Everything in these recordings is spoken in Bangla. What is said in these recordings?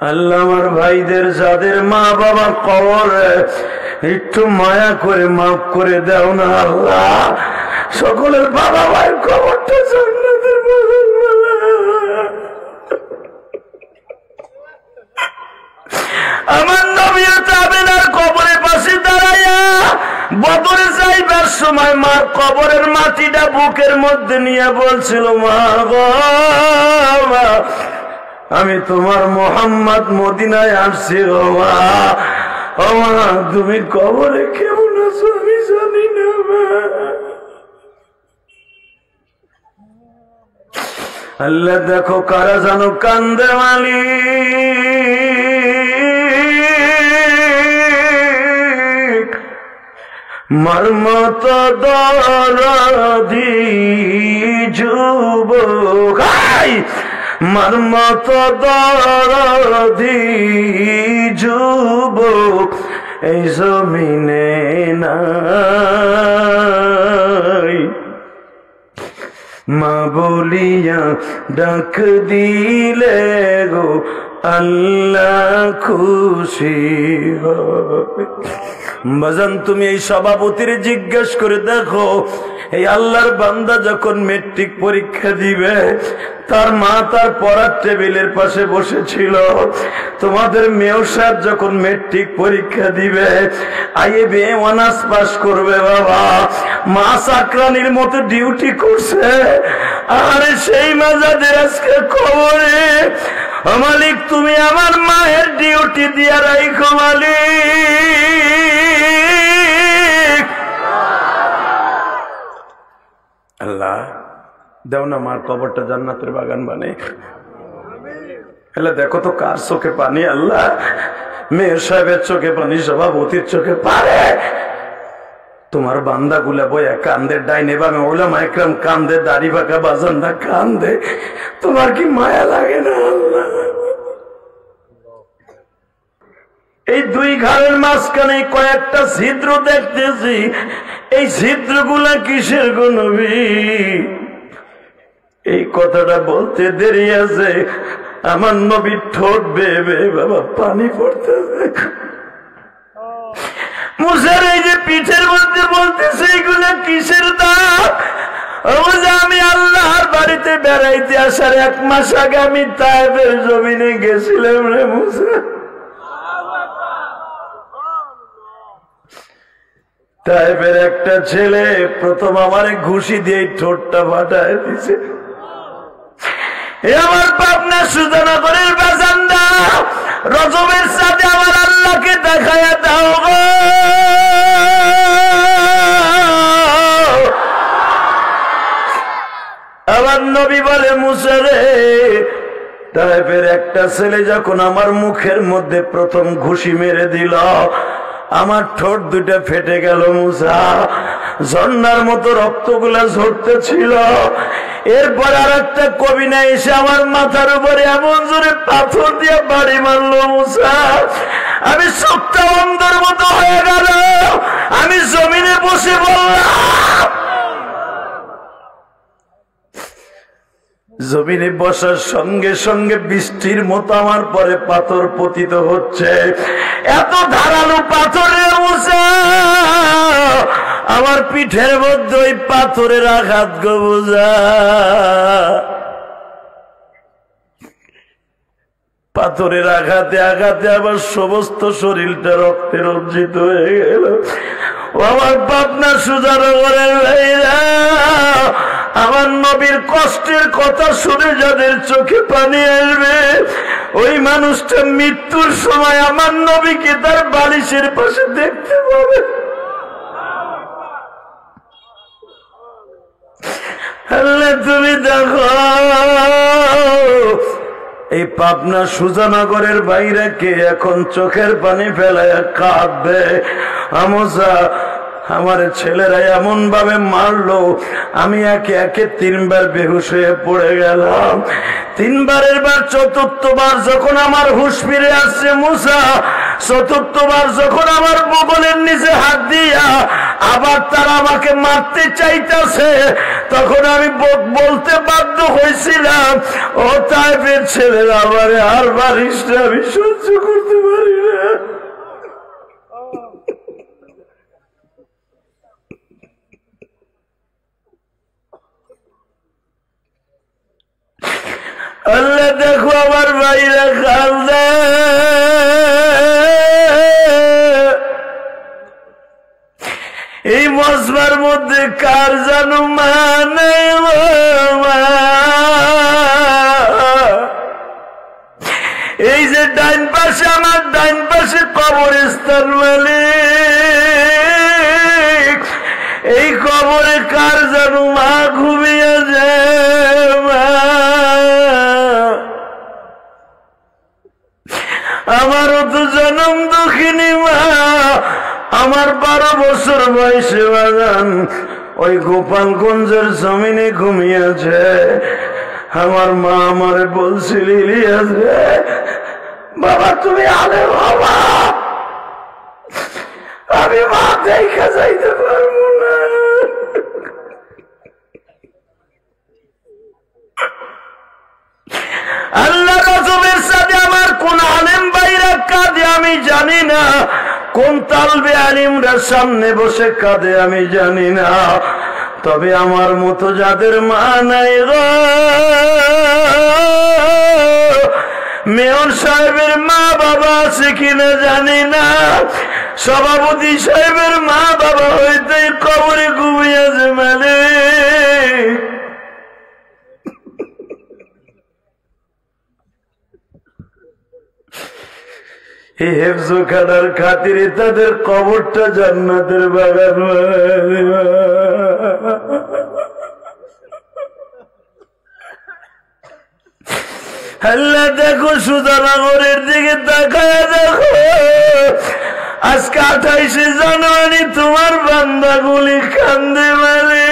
আল্লাহ আমার ভাইদের যাদের মা বাবা কবরে একটু মায়া করে মাফ করে দাও না আল্লাহ। সকলের বাবা ভাইয়ের কবরটা জান্নাতের বাগান বানাও। আমার নবী তাবেদার কবরের পাশে দাঁড়াইয়া বদরে যাইবার সময় মা কবরের মাটিটা বুকের মধ্যে নিয়ে বলছিল, মা গো মা, আমি তোমার মোহাম্মদ মদিনায় আসছি গো মা। ও মা, তুমি কবরে কেমন আছো আমি জানি না মা। আল্লাহ দেখো কারা জানো কান্দে মালিক, মর্মত দরদি যুবক, মর্মত দরদি যুবক এই জমিনে নাই। মা বলিয়া ডাক দিলে গো আল্লাহ খুশি হবে। বাজান তুমি এই সভাপতির জিজ্ঞেস করে দেখো, এই আল্লাহর বান্দা যখন মেট্রিক পরীক্ষা দিবে তার মা তার পড়ার টেবিলের পাশে বসেছিল। তোমাদের মেয়ে সাহেব যখন মেট্রিক পরীক্ষা দিবে, আইএ অনার্স পাস করবে বাবা, মা চাকরানির মতো ডিউটি করছে। আর সেই মা যাদের আজকে কবরে, মালিক তুমি আমার মায়ের ডিউটি দিয়া রাখো মালিক। আল্লাহ দেও না মার কবরটা জান্নাতের বাগান বানাই। দেখো তো কার চোখে পানি আল্লাহ, মেয়ের সাহেবের চোখে পানি, সভাপতির চোখে পারে। তোমার বান্দা গুলা বইয়া কান্দে, ডাইনে বামে ওলামা একরাম কান্দে, দাড়ি বাঁকা বাজানরা কান্দে, তোমার কি মায়া লাগে না আল্লাহ? এই দুই ঘরের মাঝখানে কয়েকটা ছিদ্র দেখতেছি, এই ছিদ্র গুলা কিসের গো নবী? এই কথাটা বলতে দেরি আছে, আমার নবীর ঠোঁট বেয়ে বেয়ে বাবা পানি পড়তেছে। মুসার এই যে পিঠের মধ্যে বলতেছে এইগুলা কিসের দাগ? আমি আল্লাহর বাড়িতে বেড়াইতে আসার 1 মাস আগে আমি তায়েফের জমিনে গেছিলাম রে মুসা। তায়েফের একটা ছেলে প্রথম আমারে ঘুষি দিয়ে ঠোঁটটা ফাটায় দিছে। আমার পাবনা সুজানগরের বাজান্দা, রজবের সাথে আমার আল্লাহকে দেখায়া দাও গো। আমার নবী বলে, মুসা রে, তায়েফের একটা ছেলে যখন আমার মুখের মধ্যে প্রথম ঘুষি মেরে দিল, আমার ঠোঁট দুটা ফেটে গেল মুসা, ঝর্ণার মতো রক্তগুলা ঝরতেছিল। এরপর আর একটা কবিনা এসে আমার মাথার উপরে এমন জোরে পাথর দিয়ে বাড়ি মারলো মুসা, আমি সপ্তা অন্ধের মতো হয়ে গেল। আমি জমিনে বসে বললাম, জমিনে বসার সঙ্গে সঙ্গে বৃষ্টির মতো আমার পরে পাথর পতিত হচ্ছে। এত ধারালো পাথরের মুসা, আমার পিঠের মধ্যে ওই পাথরের আঘাত গো বুঝা। পাথরের আঘাতে আঘাতে আমার সমস্ত শরীরটা রক্তে রঞ্জিত হয়ে গেল। আমার পাবনা সুজানগরের ভাইরা, আমার নবীর কষ্টের কথা শুনে যাদের চোখে পানি আসবে, ওই মানুষটা মৃত্যুর সময় আমার নবীকে তার বালিশের পাশে দেখতে পাবে। আল্লাহ তুমি দেখো এই পাবনা সুজানগরের বাইরে কে এখন চোখের পানি ফেলায় কাঁদবে। আমজা আমার ছেলেরা এমন ভাবে মারলো, আমি একে একে 3 বার বেহুশ হয়ে পড়ে গেলাম। 3 বারের বার চতুর্থবার যখন আমার হুঁশ ফিরে আসছে মুসা, চতুর্থবার যখন আমার বগলের নিচে হাত দিয়া আবার তারা আমাকে মারতে চাইতেছে, তখন আমি বলতে বাধ্য হয়েছিলাম, ও তাইফের ছেলেরা আমারে আর পারিস না, আমি সহ্য করতে পারি না। আল্লাহ দেখো আমার ভাইরা কান্দে, এই মজমার মধ্যে কার জানো মানে এই যে ডাইন পাশে, আমার ডাইন পাশে কবরস্থান মালিক, এই কবরে কার জানো মা ঘুমিয়ে যায়। আমারও তো জন্ম দুঃখিনী মা, আমার 12 বছর বয়সে বাগান ওই গোপালগঞ্জের জমিনে ঘুমিয়েছে। আমার মা আমারে বলছিল, ইলিয়াস রে বাবা তুমি আলে বাবা, আমি মা দেখা যাইতে পারবো না। আল্লাহ রাসূলের সাথে আমার কোন আলেম ভাইরা কাঁদে আমি জানি না, কোন তালবে আলিমরা সামনে বসে কাঁদে আমি জানি না, তবে আমার মতো যাদের মা নাই গো, মেয়র সাহেবের মা বাবা আছে কিনা জানি না, সভাপতি সাহেবের মা বাবা হইতে কবরে ঘুমিয়েছে মানে এই হেফজো খানার খাতিরে তাদের কবরটা জান্নাতের বাগান। আল্লাহ দেখো সুধানগরের দিকে তাকায় দেখো, আজকে 28শে জানুয়ারি তোমার বান্দাগুলি কান্দে মানে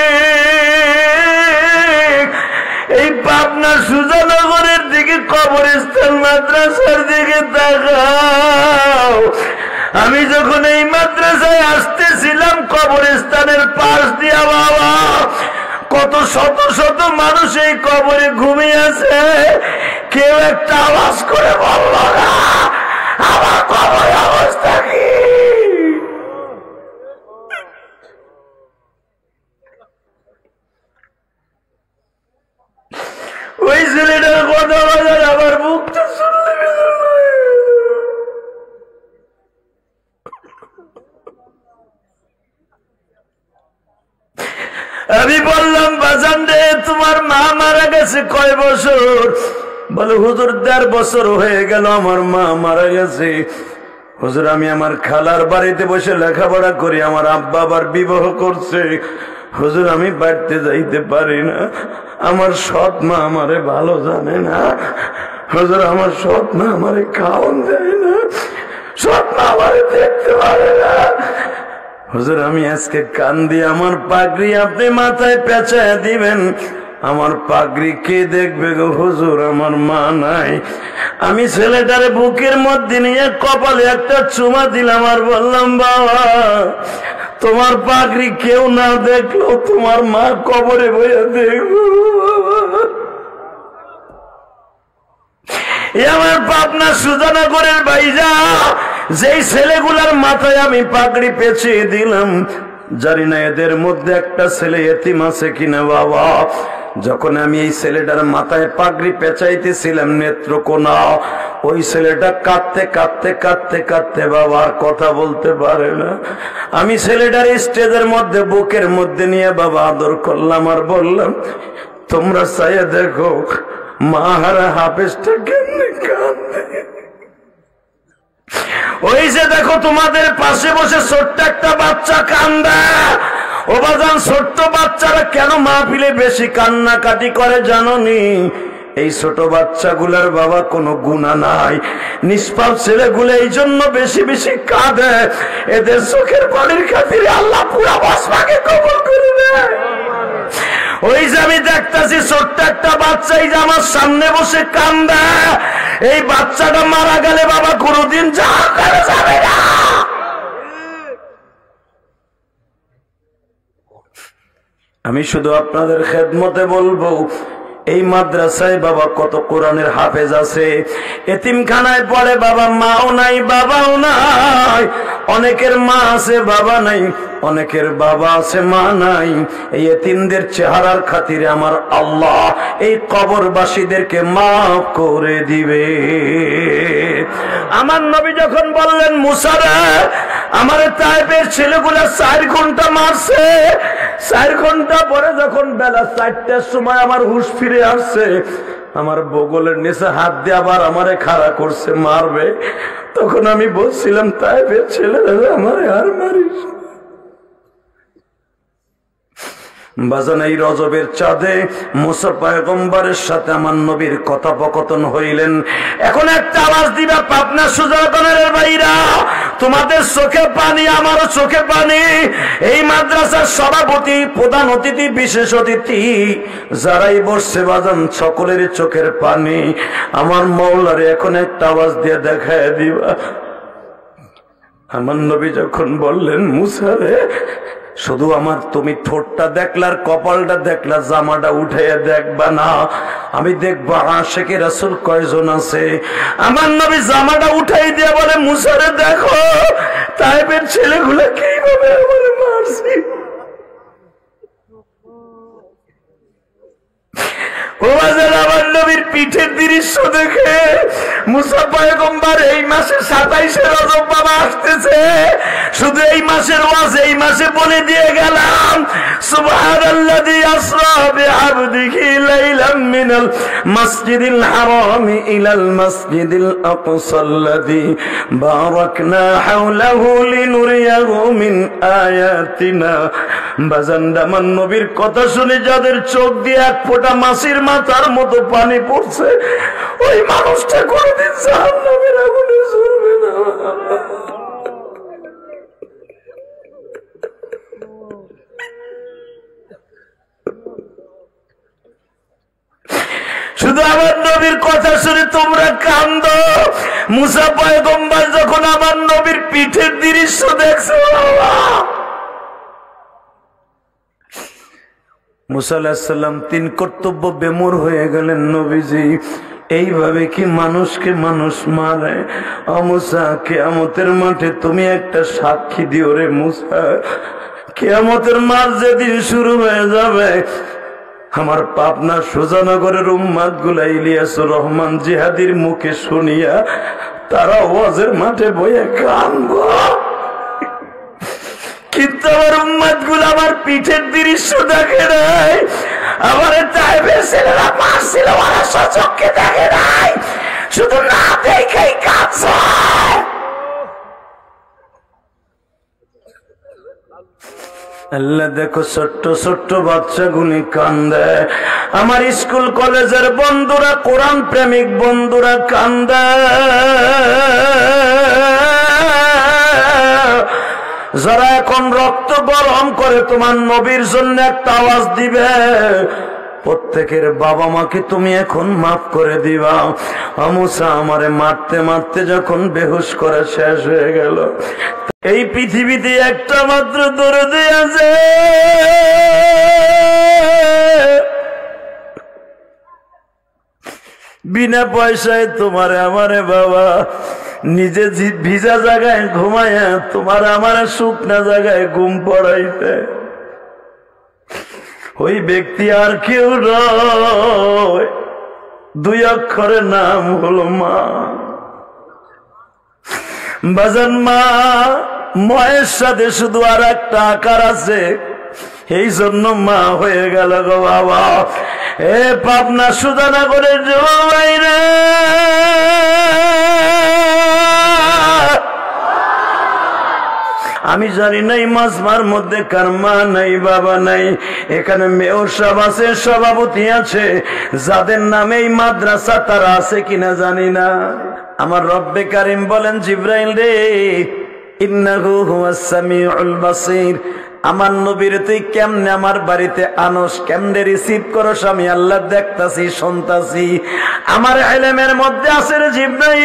এই পাবনা সুজানগরের দিকে কবরস্থান মাদ্রাসার দিকে তাকাও। আমি যখন এই মাদ্রাসায় আসতেছিলাম কবরস্থানের পাশ দিয়া বাবা, কত শত শত মানুষ এই কবরে ঘুমিয়ে আছে, কেউ একটা আওয়াজ করে বলল না আমার কবরের অবস্থা কি। ওই ছেলেটার কথা বাজার আমার মুখটা শুনলে আমি বললাম, বাজান রে তোমার মা মারা গেছে কয় বছর? বলে হুজুর 1.5 বছর হয়ে গেল আমার মা মারা গেছে। হুজুর আমি আমার খালার বাড়িতে বসে লেখাপড়া করি, আমার আব্বা আবার বিবাহ করছে। হুজুর আমি বাড়িতে যাইতে পারি না, আমার সৎ মা আমারে ভালো জানে না। হুজুর আমার সৎ মা আমারে খাওয়ান দেয় না, সৎ মা আমারে দেখতে পারে না। হুজুর আমি আজকে কান্দি, আমার পাগড়ি আপনি মাথায় পেঁচায় দিবেন, আমার পাগড়ি কে দেখবে গো হুজুর? আমার মা নাই। আমি ছেলেটারে বুকের মধ্যে নিয়ে কপালে একটা চুমা দিলাম আর বললাম, বাবা তোমার পাগড়ি কেউ না দেখলো তোমার মা কবরে বইয়া দেখবো। আমার পাবনা সুজানগরের ভাইজা, যেই ছেলেগুলার মাথায় আমি পাগড়ি পেঁচিয়ে দিলাম, জানি না এদের মধ্যে একটা ছেলে এতিম আছে কিনা বাবা। যখন আমি এই ছেলেটার মাথায় পাগড়ি পেঁচাইতেছিলাম নেত্রকোনা, ওই ছেলেটা কাঁদতে কাঁদতে কাঁদতে কাঁদতে বাবা আর কথা বলতে পারে না। আমি ছেলেটার স্টেজের মধ্যে বুকের মধ্যে নিয়ে বাবা আদর করলাম আর বললাম, তোমরা চাইয়ে দেখো মাহারা হাফেজটা কেমনে কাঁদে। ওই যে দেখো তোমাদের পাশে বসে ছোট্ট একটা বাচ্চা কান্দা, ও বাজান ছোট্ট বাচ্চারা কেন মাহফিলে বেশি কান্নাকাটি করে জানোনি? এই ছোট বাচ্চাগুলার বাবা কোনো গুনাহ নাই, নিষ্পাপ ছেলেগুলো এই জন্য বেশি বেশি কাঁদে। এদের চোখের পানির খাতিরে আল্লাহ পুরা বসমাকে কবুল করে দেয়। ওই যে আমি দেখতেছি ছোট্ট একটা বাচ্চা এই যে আমার সামনে বসে কান্দে, এই বাচ্চাটা মারা গেলে বাবা কোনোদিন জাহান্নামে যাবে না। আমি শুধু আপনাদের খেদমতে বলবো, এই মাদ্রাসায় বাবা কত কোরআনের হাফেজ আছে, এতিমখানায় পড়ে বাবা, মাও নাই বাবাও নাই। অনেকের মা আছে বাবা নাই, অনেকের বাবা আছে মা নাই। এই এতিমদের চেহারার খাতিরে আমার আল্লাহ এই কবরবাসীদেরকে মাফ করে দিবে। আমার নবী যখন বললেন, মুসা রে, আমার তায়েফের ছেলেগুলা 4 ঘন্টা মারছে, 4 ঘন্টা পরে যখন বেলা 4টার সময় আমার হুঁশ ফিরে আসছে, আমার বগলের নিচে হাত দিয়ে আবার আমারে খাড়া করছে মারবে, তখন আমি বলছিলাম, তায়েফের ছেলেরা আমারে আর মারিস। বাজান, এই রজবের চাঁদে মুসা পয়গম্বরের সাথে আমার নবীর কথোপকথন হইলেন। এখন একটা আওয়াজ দিবা, পাবনা সুজাগনের ভাইরা, তোমাদের চোখে পানি, আমারও চোখে পানি। এই মাদ্রাসার সভাপতি, প্রধান অতিথি, বিশেষ অতিথি যারাই বসছে বাজান, সকলের চোখের পানি। আমার মওলারে এখন একটা আওয়াজ দিয়ে দেখায় দিবা। আমার নবী যখন বললেন, মুসা রে, শুধু আমার তুমি ঠোঁটটা দেখলার, কপালটা দেখলা, জামাটা উঠাইয়া দেখবা না, আমি দেখবো আশিকে রাসূল কয়জন আছে। আমার নবী জামাটা উঠাই দিয়ে বলে, মুসা রে দেখো তায়েফের ছেলেগুলা কিভাবে আমারে মারছে। আমার নবীর পিঠের দৃশ্য দেখে মুসা পয়গম্বর, এই মাসে 27শে রজব বাবা আসতেছে, শুধু এই মাসের ওয়াজ এই মাসে বলে দিয়ে গেলাম, সুবহানাল্লাযী আসরা বিআবদিহি লাইলাম মিনাল মাসজিদিল হারাম ইলাল মাসজিদিল আকসাল্লাযী বারাকনা হাওলাহু লিনুরিয়াহু মিন আয়াতিনা। বাজান, আমার নবীর কথা শুনে যাদের চোখ দিয়ে এক ফোঁটা মাছির মাথার মতো পানি পড়ছে, ওই মানুষটা কোনদিন জাহান্নামের আগুনে জ্বলবে না। শুধু আমার নবীর কথা শুনে তোমরা কান্দো। মুসা পয়গম্বর যখন আমার নবীর পিঠের দৃশ্য দেখছে, মুসা আলাইহিস সালাম 3 কর্তব্য বেমুর হয়ে গেলেন। নবীজি, এইভাবে কি মানুষকে মানুষ মারে? ও মুসা, কিয়ামতের মাঠে তুমি একটা সাক্ষী দিও রে মুসা। কিয়ামতের মাঠ যেদিন শুরু হয়ে যাবে, আমার পাবনা সুজানগরের উম্মাদ গুলা ইলিয়াসুর রহমান জিহাদির মুখে শুনিয়া তারা ওয়াজের মাঠে বইয়া কাঁদবো, কিন্তু আমার উম্মাদ গুলো আমার পিঠের দৃশ্য দেখে নাই, আমার তায়েফের ছেলেরা মারছিল, ওরা সচক্ষে দেখে নাই, শুধু না দেখেই কাঁদছে। আল্লাহ, দেখো ছোট্ট ছোট্ট বাচ্চাগুলি কান্দে, আমার স্কুল কলেজের বন্ধুরা, কোরআন প্রেমিক বন্ধুরা কান্দে। যারা এখন রক্ত গরম করে তোমার নবীর জন্য একটা আওয়াজ দিবে, প্রত্যেকের বাবা মাকে তুমি এখন মাফ করে দিবা। মুসা আমারে মারতে মারতে যখন বেহুশ করে শেষ হয়ে গেল, এই পৃথিবীতে একটা মাত্র দরদী আছে, বিনা পয়সায় তোমারে আমারে বাবা নিজে ভিজা জায়গায় ঘুমায়া তোমার আমার শুকনা জায়গায় ঘুম পড়াইতে, ওই ব্যক্তি আর কেউ নয়, 2 অক্ষরের নাম হলো মা। বাজান, মা মায়ের সাথে শুধু আর একটা আকার আছে, এই জন্য মা হয়ে গেল গো বাবা। এ পাবনা সুজানগরের জয় রে, আমি জানি নাই মাজমার মধ্যে কার মা নাই বাবা নাই। এখানে মেয়র সাহেব আছে, সভাপতি আছে, যাদের নামে এই মাদ্রাসা তারা আছে কিনা জানি না। আমার রব্বে কারিম বলেন, জিব্রাইল রে, ইন্নাহু হুয়াস সামিউল বাসীর, আমার নবীর তুই কেমনে আমার বাড়িতে আনস, কেমনে রিসিভ করস, আমি আল্লাহ দেখতাছি শুনতাছি। আমার ইলমের মধ্যে আছে রে জিব্রাইল,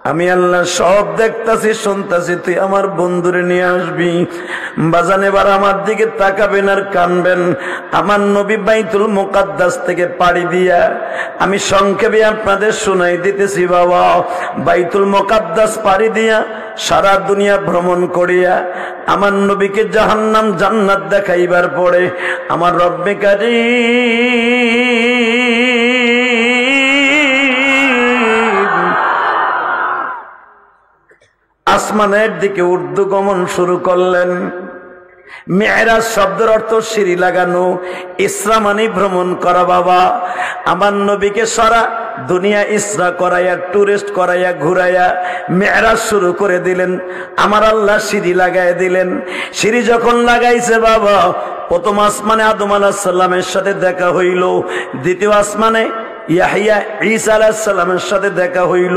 আমি আল্লাহ সব দেখতাছি শুনতাছি, তুই আমার বন্ধুরে নিয়ে আসবি। বাজান এবার আমার দিকে তাকাবেন আর কানবেন। আমার নবী বাইতুল মুকাদ্দাস থেকে পাড়ি দিয়া, আমি সংক্ষেপে আপনাদের শুনাই দিতেছি বাবা, বাইতুল মুকাদ্দাস পাড়ি দিয়া সারা দুনিয়া ভ্রমণ করিয়া আমার নবীকে জাহান্নাম জান্নাত দেখাইবার পরে আমার রব্বে কারীম আসমানের দিকে ঊর্ধ্বগমন শুরু করলেন। মেরাজ শব্দের অর্থ সিঁড়ি লাগানো, ইসরা মানে ভ্রমণ করা বাবা। আমার নবীকে সারা দুনিয়া ইসরা করাইয়া, টুরিস্ট করাইয়া, ঘুরাইয়া মেরাজ শুরু করে দিলেন। আমার আল্লাহ সিঁড়ি লাগাই দিলেন। সিঁড়ি যখন লাগাইছে বাবা, প্রথম আসমানে আদম আলাইহিস সালামের সাথে দেখা হইল, দ্বিতীয় আসমানে ইয়াহিয়া ঈসা আলাইহিস সালামের সাথে দেখা হইল,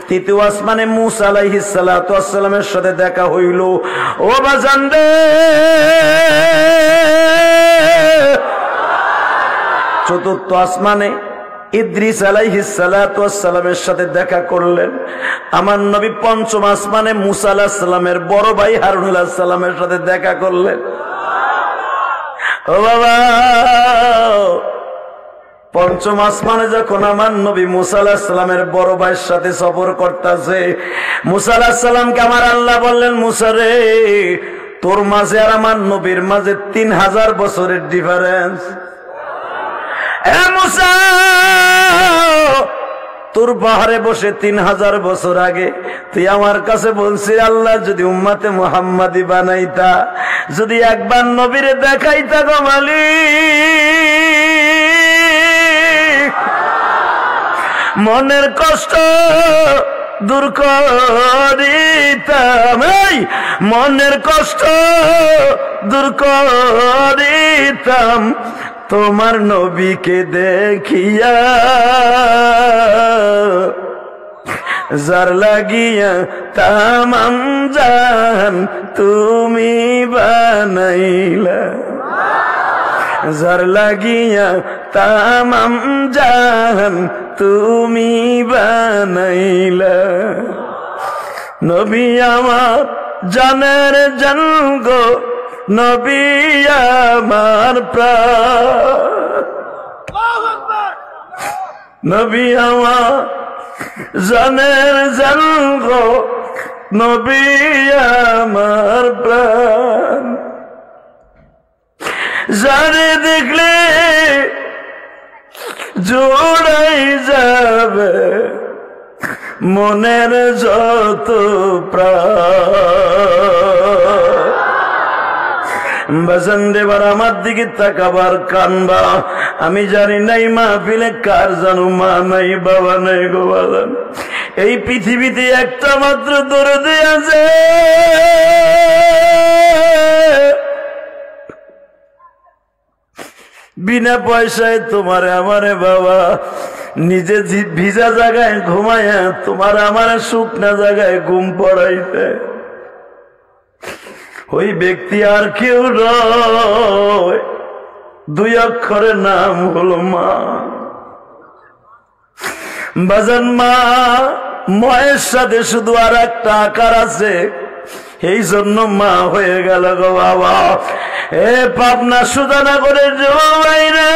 তৃতীয় আসমানে মূসা আলাইহিস সালাতু ওয়াস সালামের সাথে দেখা হইল। ও বাজান রে, চতুর্থ আসমানে ইদ্রিস আলাইহিস সালাতু ওয়াস সালামের সাথে দেখা করলেন। আমার নবী পঞ্চম আসমানে মূসা আলাইহিস সালামের বড় ভাই হারুন আলাইহিস সালামের সাথে দেখা করলেন। ও বাবা, পঞ্চম আসমানে যখন আমার নবী মূসা আলাইহিস সালামের বড় ভাইয়ের সাথে সফর করতেছে, মূসা আলাইহিস সালামকে আমার আল্লাহ বললেন, মূসা রে, তোর মাঝে আর আমার নবীর মাঝে 3000 বছরের ডিফারেন্স। এ মূসা, তোর পাহাড়ে বসে 3000 বছর আগে তুই আমার কাছে বলছি, আল্লাহ যদি উম্মতে মুহাম্মাদি বানাইতা, যদি একবার নবীরে দেখাইতা গো মালিক, মনের কষ্ট দূর করিতাম, মনের কষ্ট দূর করিতাম তোমার নবীকে দেখিয়া, যার লাগিয়া তামাম জাহান তুমি বানাইলা, যার লাগিয়া তামাম জাহান তুমি বানাইলা। নবী আমার জানের জান গো, নবী আমার প্রাণ, নবী আমার জানের জান গো, নবী আমার প্রাণ। যারে দেখলে জোড়াই যাবে মনের যত প্রাণ। বাজান দেবার আমার দিকে তাকাবার কানবা। আমি জানি নাই মাহফিলে কার জানো মা নাই, বাবা নাই গো বাজান। এই পৃথিবীতে একটা মাত্র দরদি আছে, বিনা পয়সায় তোমারে আমারে বাবা নিজে ভিজা জায়গায় ঘুমায়া তোমার আমার শুকনা জায়গায় ঘুম পড়াইতে। ওই ব্যক্তি আর কেউ নয়, 2 অক্ষরের নাম হলো মা। বাজান মা, মায়ের সাথে শুধু আর একটা আকার আছে, এই জন্য মা হয়ে গেল গো বাবা। এ পাবনা সুধানগরের জমাইরে,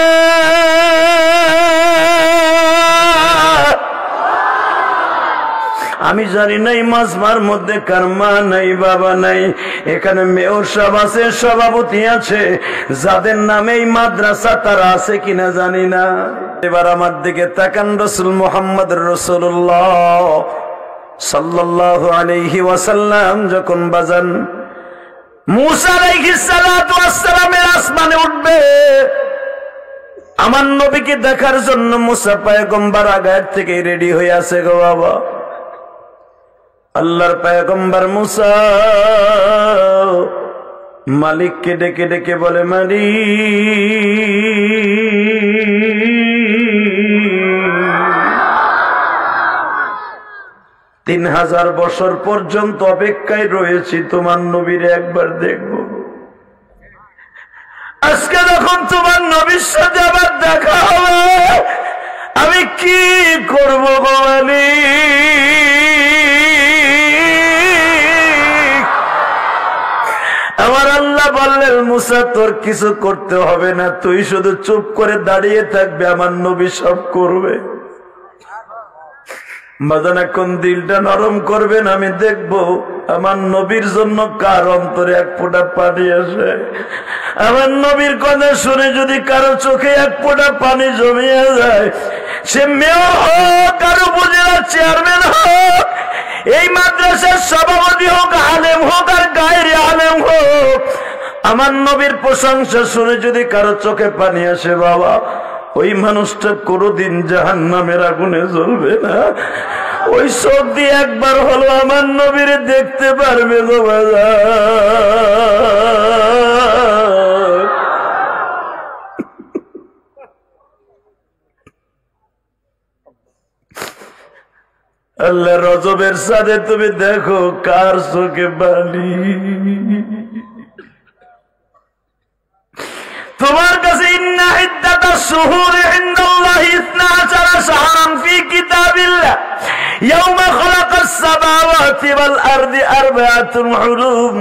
আমি জানি নাই মাজমার মধ্যে কার মা নাই, বাবা নাই। এখানে মেয়র সাহেব আছে, সভাপতি আছে, যাদের নামে এই মাদ্রাসা তারা আছে কিনা জানি না। এবার আমার দিকে তাকান, রাসূল মুহাম্মদ রাসূলুল্লাহ সাল্লাল্লাহু আলাইহি ওয়াসাল্লাম যখন বাজান মূসা আলাইহিস সালাতু ওয়াস সালামের আসমানে উঠবে, আমার নবীকে দেখার জন্য মূসা পয়গম্বর আগার থেকে রেডি হয়ে আছে গো বাবা। আল্লাহর পয়গম্বর মূসা মালিককে ডেকে ডেকে বলে, মালিক, 3000 বছর পর্যন্ত অপেক্ষায় রয়েছি তোমার নবীর একবার দেখব। আজকে যখন তোমার নবীর সাথে আবার দেখা হবে, আমি কি করবো গো মালিক? মুসা তোর কিছু করতে হবে না, তুই শুধু চুপ করে দাঁড়িয়ে থাকবে, আমার নবী সব করবে। বাজান এখন দিলটা নরম করবেন, আমি দেখব আমার নবীর জন্য কার অন্তরে এক ফোঁটা পানি আসে। আমার নবীর কথা শুনে যদি কারো চোখে এক ফোঁটা পানি জমিয়ে যায়, সে মেয়র হোক আর উপজেলা চেয়ারম্যান হোক, এই মাদ্রাসার সভাপতি হোক, আলেম হোক আর গায়ের আলেম হোক, আমার নবীর প্রশংসা শুনে যদি কারো চোখে পানি আসে, বাবা ওই মানুষটা কোনদিন জাহান্নামের আগুনে জ্বলবে না। ওই চোখ দিয়ে একবার হলো আমার নবীরে দেখতে পারবে গো বাবা। আল্লাহ রজবের সাথে তুমি দেখো কার চোখে পানি। তোমার কাছে ইন্না ইদ্দাতাশ শুহুরি ইনদাল্লাহি 12 শাহরান ফি কিতাবিল্লাহ ইয়াওমা খালাকাস সামাওয়াতি ওয়াল আরদি আরবাআতুন হুরুম।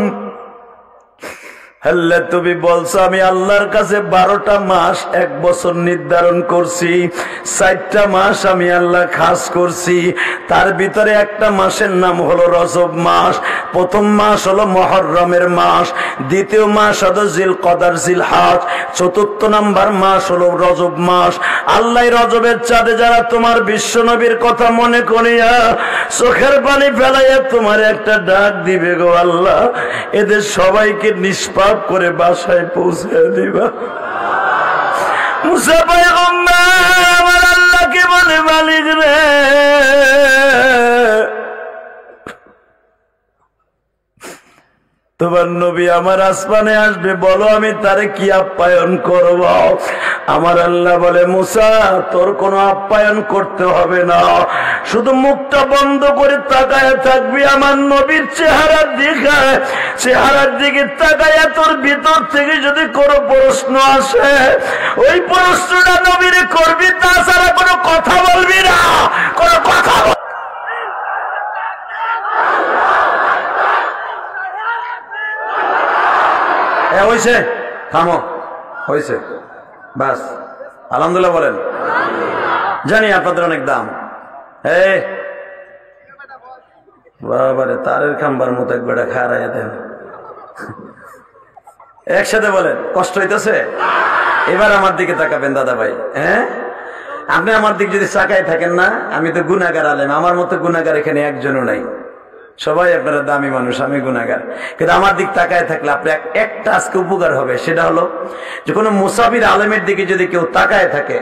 আল্লাহ তুমি বলছো আমি আল্লাহর কাছে 12টা মাস এক বছর নির্ধারণ করছি, 4টা মাস আমি আল্লাহ খাস করছি। তার ভিতরে একটা মাসের নাম হলো রজব মাস, প্রথম মাস হলো মুহররমের মাস, দ্বিতীয় মাস হলো জিলকদার জিলহজ, চতুর্থ নাম্বার মাস হলো রজব মাস। আল্লাহ রজবের চাঁদে যারা তোমার বিশ্ব নবীর কথা মনে করিয়া চোখের পানি ফেলাইয়া তোমার একটা ডাক দিবে গো আল্লাহ, এদের সবাইকে নিষ্পাপ করে বাসায় পৌঁছে দিবা। মুসা পয়গম্বর আমার আল্লাহকে বলে, মালিক রে তোমার নবী আমার আসমানে আসবে, বলো আমি তারে কি আপ্যায়ন করব। আমার আল্লাহ বলে, মুসা তোর কোনো আপ্যায়ন করতে হবে না, শুধু মুখটা বন্ধ করে তাকায় থাকবি আমার নবীর চেহারার দিকে। চেহারার দিকে তাকায় তোর ভিতর থেকে যদি কোনো প্রশ্ন আসে, ওই প্রশ্নটা নবীরে করবি, তাছাড়া কোনো কথা বলবি না, কোনো কথা হয়েছে। থামো, হয়েছে, বাস আলহামদুলিল্লাহ বলেন। জানি আপনাদের অনেক দাম। বাবারে তারের খাম্বার মতো এক বেটা খারাইয়া দেন, একসাথে বলেন। কষ্ট হইতেছে? এবার আমার দিকে তাকাবেন দাদা ভাই। হ্যাঁ, আপনি আমার দিক যদি তাকায় থাকেন না, আমি তো গুনাহগার আলেম, আমার মতো গুনাহগার এখানে একজনও নাই। সবাই আপনারা দামি মানুষ, আমি গুনাহগার। কিন্তু আমার দিক তাকায় থাকলে আপনার একটা আজকে উপকার হবে, সেটা হলো যে কোনো মুসাফির আলেমের দিকে যদি কেউ তাকায় থাকে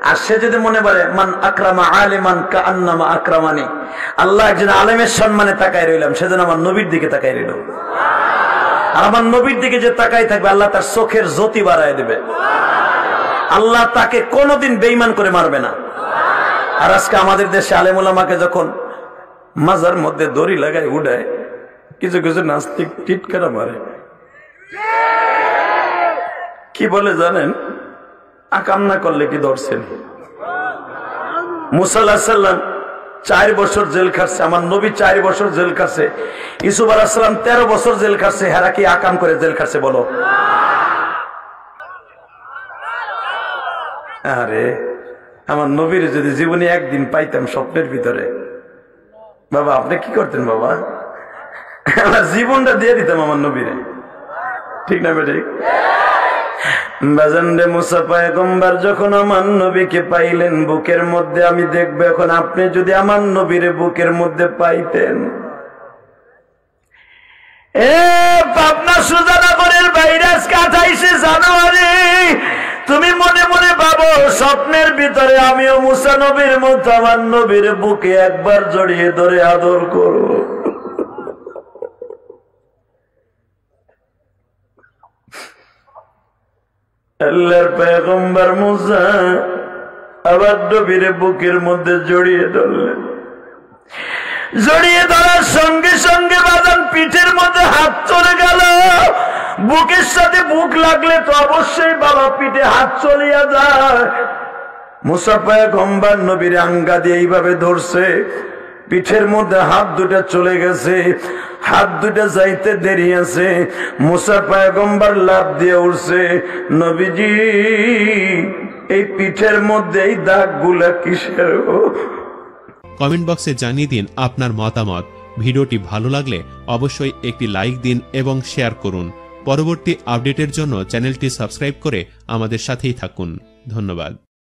আর সে যদি মনে করে মান আকরামা আলিমান কাআন্নামা আকরামানি, আল্লাহ একজন আলেমের সম্মানে তাকায় রইলাম, সেজন্য আমার নবীর দিকে তাকায় রইল। আর আমার নবীর দিকে যে তাকায় থাকবে, আল্লাহ তার চোখের জ্যোতি বাড়ায় দেবে, আল্লাহ তাকে কোনোদিন বেঈমান করে মারবে না। আর আজকে আমাদের দেশে আলেম ওলামাকে যখন মাজার মধ্যে দড়ি লাগায় উড়ায়, কিছু কিছু নাস্তিক টিটকারা মারে। কি বলে জানেন? আকাম না করলে কি ধরছেন? মুসা আলাইহিস সালাম 4 বছর জেল খাটছে, আমার নবী 4 বছর জেল খাটছে, ইউসুফ আলাইহিস সালাম 13 বছর জেল খাটছে। হেরা কি আকাম করে জেল খাটছে বলো? আরে আমার নবীর যদি জীবনে একদিন পাইতাম স্বপ্নের ভিতরে, বাবা আপনি কি করতেন? বাবা আমার জীবনটা দিয়ে দিতাম আমার নবীরে, ঠিক না বেঠিক? বাজানরে মুসা পয়গম্বর যখন আমার নবীকে পাইলেন বুকের মধ্যে, আমি দেখবো এখন আপনি যদি আমার নবীরে বুকের মধ্যে পাইতেন। পাবনা সুজানগরের ভাইরাস 28শে জানুয়ারি তুমি মনে মনে ভাবো স্বপ্নের ভিতরে আমিও মুসা নবীর মতো আমার নবীর বুকে একবার জড়িয়ে ধরে আদর করব। আল্লাহর পয়গম্বর মুসা আবার নবীর বুকের মধ্যে জড়িয়ে ধরলেন। জড়িয়ে ধরার সঙ্গে সঙ্গে বাজান পিঠের মধ্যে হাত চলে গেল। বুকের সাথে বুক লাগলে তো অবশ্যই বাবা পিঠে হাত চলিয়া যায়। মুসা পয়গম্বর নবীর আঙ্গা দিয়ে এইভাবে ধরছে, পিঠের মধ্যে হাত দুটা চলে গেছে, হাত দুটা যাইতে দেরি আছে। মুসা পয়গম্বর লাফ দিয়ে উঠছে, নবীজি এই পিঠের মধ্যে এই দাগগুলা কিসের? কমেন্ট বক্সে জানিয়ে দিন আপনার মতামত। ভিডিওটি ভালো লাগলে অবশ্যই একটি লাইক দিন এবং শেয়ার করুন। পরবর্তী আপডেটের জন্য চ্যানেলটি সাবস্ক্রাইব করে আমাদের সাথেই থাকুন। ধন্যবাদ।